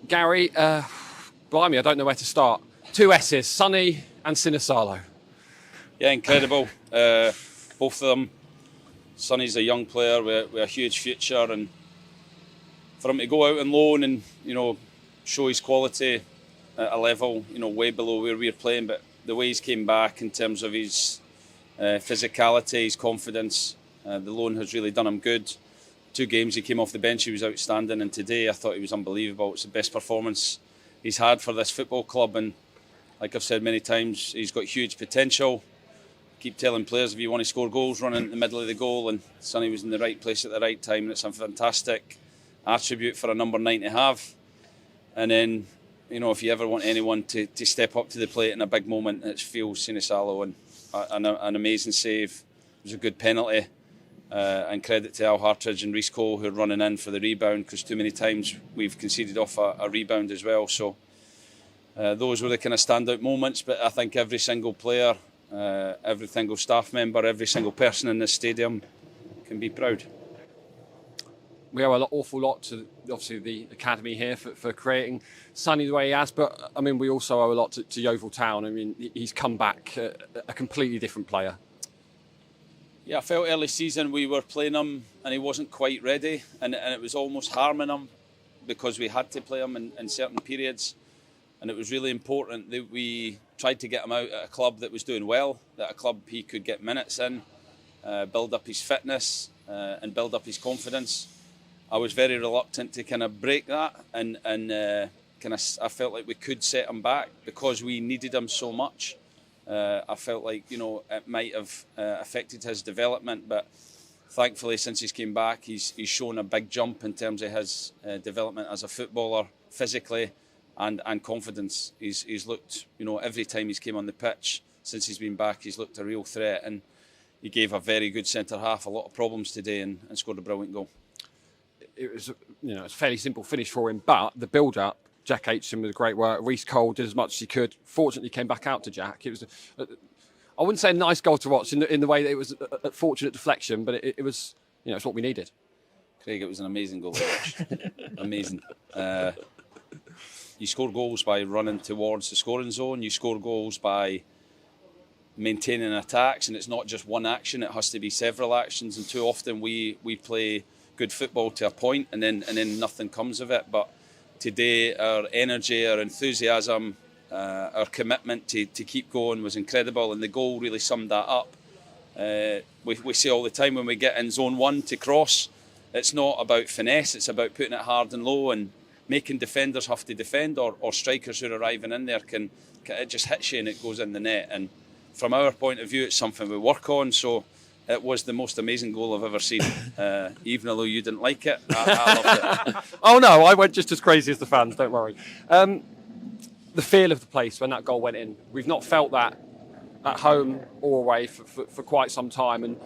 Gary, blimey, I don't know where to start. 2 S's, Sonny and Sinisalo. Yeah, incredible. Both of them. Sonny's a young player with a huge future, and for him to go out on loan and show his quality at a level way below where we're playing, but the way he's came back in terms of his physicality, his confidence, the loan has really done him good. 2 games he came off the bench, he was outstanding, and today I thought he was unbelievable. It's the best performance he's had for this football club, and like I've said many times, he's got huge potential. Keep telling players, if you want to score goals, run in the middle of the goal, and Sonny was in the right place at the right time, and it's a fantastic attribute for a number 9 to have. And then, if you ever want anyone to step up to the plate in a big moment, it's Phil Sinisalo, and an amazing save. It was a good penalty, and credit to Al Hartridge and Rhys Cole, who are running in for the rebound, because too many times we've conceded off a rebound as well. So those were the kind of standout moments, but I think every single player, every single staff member, every single person in this stadium can be proud. We owe an awful lot to, obviously, the academy here for creating Sonny the way he has, but I mean, we also owe a lot to Yeovil Town. I mean, he's come back a completely different player. Yeah, I felt early season we were playing him and he wasn't quite ready, and it was almost harming him because we had to play him in certain periods, and it was really important that we tried to get him out at a club that was doing well, that a club he could get minutes in, build up his fitness and build up his confidence. I was very reluctant to kind of break that, and I felt like we could set him back because we needed him so much. I felt like it might have affected his development, but thankfully since he's came back, he's shown a big jump in terms of his development as a footballer, physically and confidence. He's looked, every time he's came on the pitch since he's been back, he's looked a real threat, and he gave a very good centre half a lot of problems today and scored a brilliant goal. It was, it's a fairly simple finish for him, but the build-up, Jack Aitchison with great work. Rhys Cole did as much as he could. Fortunately, came back out to Jack. It was, I wouldn't say a nice goal to watch in the way that it was a fortunate deflection, but it was, it's what we needed. Craig, it was an amazing goal to watch. Amazing. You score goals by running towards the scoring zone. You score goals by maintaining attacks, and it's not just one action. It has to be several actions, and too often we play good football to a point, and then nothing comes of it. But today, our energy, our enthusiasm, our commitment to keep going was incredible, and the goal really summed that up. We say all the time when we get in zone 1 to cross, it's not about finesse, it's about putting it hard and low and making defenders have to defend, or strikers who are arriving in there it just hits you and it goes in the net. And from our point of view, it's something we work on. So it was the most amazing goal I've ever seen. Even though you didn't like it, I loved it. Oh no, I went just as crazy as the fans, don't worry. The feel of the place when that goal went in, we've not felt that at home or away for quite some time, and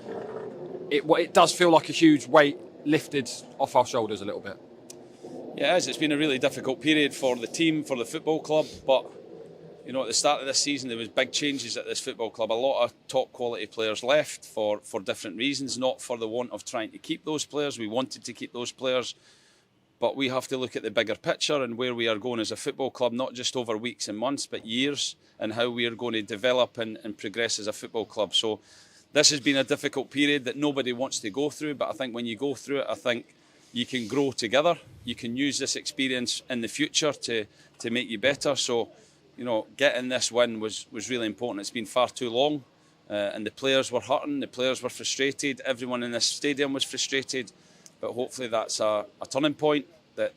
it does feel like a huge weight lifted off our shoulders a little bit. Yeah, it is. It's been a really difficult period for the team, for the football club, but at the start of this season there was big changes at this football club. A lot of top quality players left for different reasons, not for the want of trying to keep those players. We wanted to keep those players, but we have to look at the bigger picture and where we are going as a football club, not just over weeks and months, but years, and how we are going to develop and progress as a football club. So this has been a difficult period that nobody wants to go through, but I think when you go through it, I think you can grow together. You can use this experience in the future to make you better. So, getting this win was really important. It's been far too long, and the players were hurting, the players were frustrated, everyone in this stadium was frustrated, but hopefully that's a turning point, that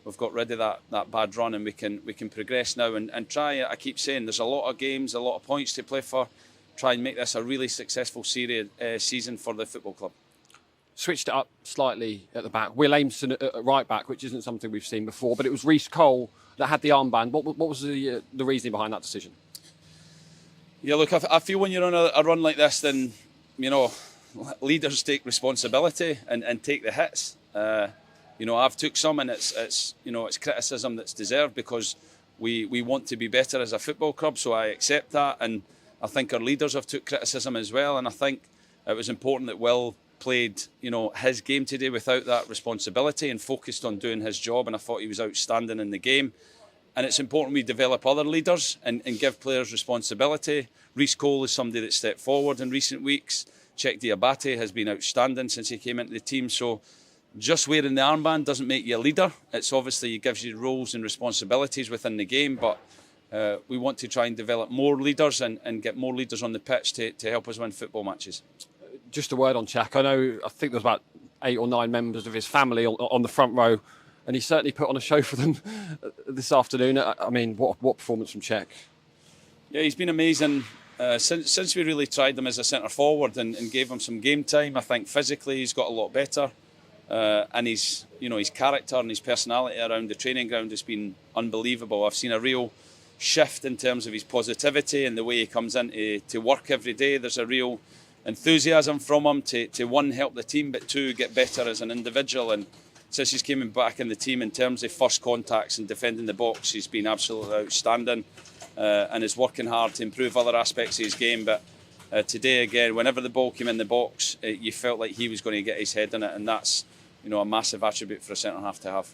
we've got rid of that bad run, and we can progress now and try. I keep saying there's a lot of games, a lot of points to play for. Try and make this a really successful season for the football club. Switched it up slightly at the back. Will Aimson at right back, which isn't something we've seen before, but it was Rhys Cole that had the armband. What was the reasoning behind that decision? Yeah, look, I feel when you're on a run like this, then leaders take responsibility and take the hits. I've took some, and it's criticism that's deserved because we want to be better as a football club. So I accept that, and I think our leaders have took criticism as well. And I think it was important that Will played, his game today without that responsibility and focused on doing his job, and I thought he was outstanding in the game. And it's important we develop other leaders and give players responsibility. Reece Cole is somebody that stepped forward in recent weeks. Cheick Diabate has been outstanding since he came into the team. So just wearing the armband doesn't make you a leader. It's obviously it gives you roles and responsibilities within the game, but we want to try and develop more leaders and get more leaders on the pitch to help us win football matches. Just a word on Cheick. I think there's about 8 or 9 members of his family on the front row, and he certainly put on a show for them this afternoon. I mean, what performance from Cheick? Yeah, he's been amazing since we really tried him as a centre forward and gave him some game time. I think physically he's got a lot better, and his character and his personality around the training ground has been unbelievable. I've seen a real shift in terms of his positivity and the way he comes in to work every day. There's a real enthusiasm from him to one, help the team, but two, get better as an individual. And since he's came back in the team, in terms of first contacts and defending the box, he's been absolutely outstanding, and is working hard to improve other aspects of his game. But today, again, whenever the ball came in the box, you felt like he was going to get his head in it, and that's a massive attribute for a centre-half to have.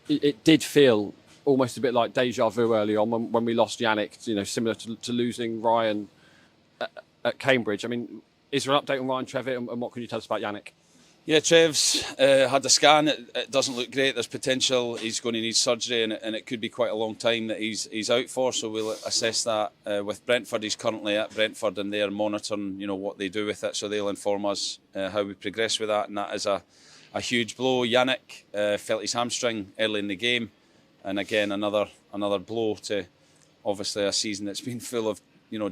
It did feel almost a bit like deja vu early on when we lost Yannick, similar to losing Ryan at Cambridge. I mean, is there an update on Ryan Trevitt, and what can you tell us about Yannick? Yeah, Trev's had a scan. It doesn't look great. There's potential he's going to need surgery, and it could be quite a long time that he's out for. So we'll assess that with Brentford. He's currently at Brentford, and they're monitoring, what they do with it. So they'll inform us how we progress with that. And that is a huge blow. Yannick felt his hamstring early in the game, and again another blow to obviously a season that's been full of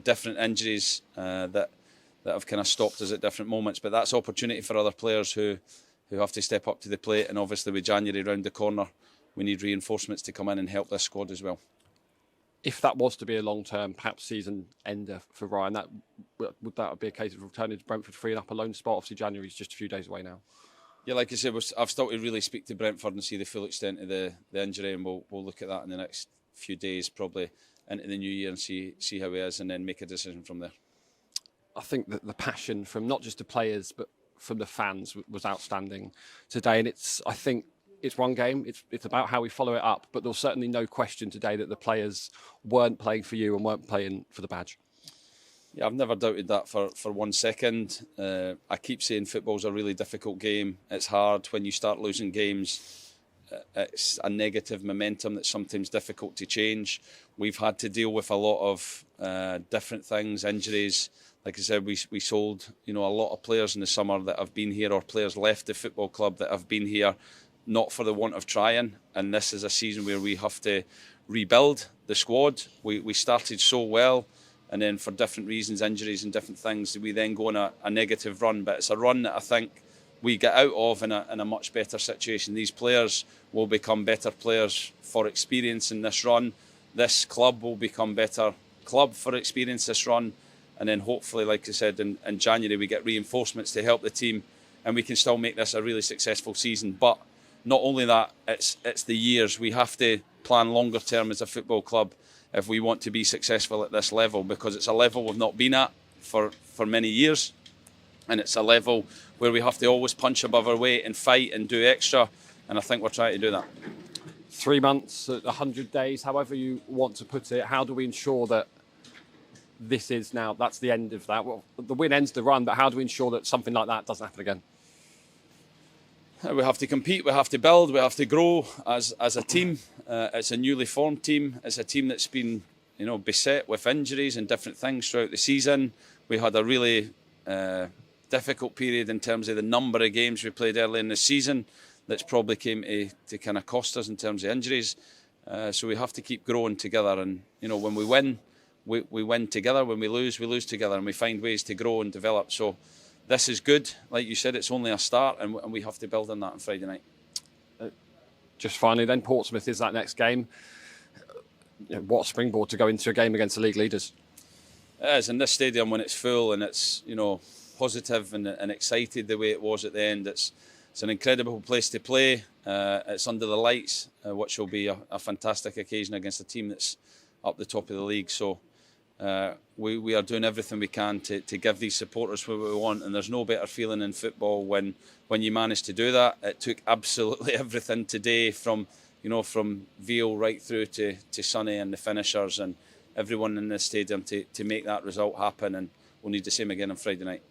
different injuries that have kind of stopped us at different moments. But that's opportunity for other players who have to step up to the plate. And obviously with January round the corner, we need reinforcements to come in and help this squad as well. If that was to be a long-term, perhaps season ender for Ryan, would that be a case of returning to Brentford, freeing up a loan spot? Obviously January's just a few days away now. Yeah, like I said, I've still to really speak to Brentford and see the full extent of the injury, and we'll look at that in the next few days, probably into the new year, and see how he is, and then make a decision from there. I think that the passion from not just the players but from the fans was outstanding today, and I think it's one game. It's about how we follow it up. But there's certainly no question today that the players weren't playing for you and weren't playing for the badge. Yeah, I've never doubted that for 1 second. I keep saying football's a really difficult game. It's hard when you start losing games. It's a negative momentum that's sometimes difficult to change. We've had to deal with a lot of different things, injuries. Like I said, we sold a lot of players in the summer that have been here, or players left the football club that have been here not for the want of trying. And this is a season where we have to rebuild the squad. We started so well, and then for different reasons, injuries and different things, we then go on a negative run. But it's a run that I think we get out of in a much better situation. These players will become better players for experience in this run. This club will become better club for experience this run. And then hopefully, like I said, in January we get reinforcements to help the team, and we can still make this a really successful season. But not only that, it's the years. We have to plan longer term as a football club if we want to be successful at this level, because it's a level we've not been at for many years, and it's a level where we have to always punch above our weight and fight and do extra, and I think we're trying to do that. 3 months, 100 days, however you want to put it, how do we ensure that that's the end of that? Well, the win ends the run, but how do we ensure that something like that doesn't happen again? We have to compete, we have to build, we have to grow as a team. It's a newly formed team. It's a team that's been beset with injuries and different things throughout the season. We had a really difficult period in terms of the number of games we played early in the season that's probably came to kind of cost us in terms of injuries. So we have to keep growing together, and when we win, we win together. When we lose together, and we find ways to grow and develop. So this is good. Like you said, it's only a start, and we have to build on that on Friday night. Just finally then, Portsmouth is that next game. What a springboard to go into a game against the league leaders. It is, in this stadium when it's full and it's positive and excited the way it was at the end. It's an incredible place to play. It's under the lights, which will be a fantastic occasion against a team that's up the top of the league. So We are doing everything we can to give these supporters what we want, and there's no better feeling in football when you manage to do that. It took absolutely everything today, from Veal right through to Sonny and the finishers and everyone in the stadium to make that result happen, and we'll need the same again on Friday night.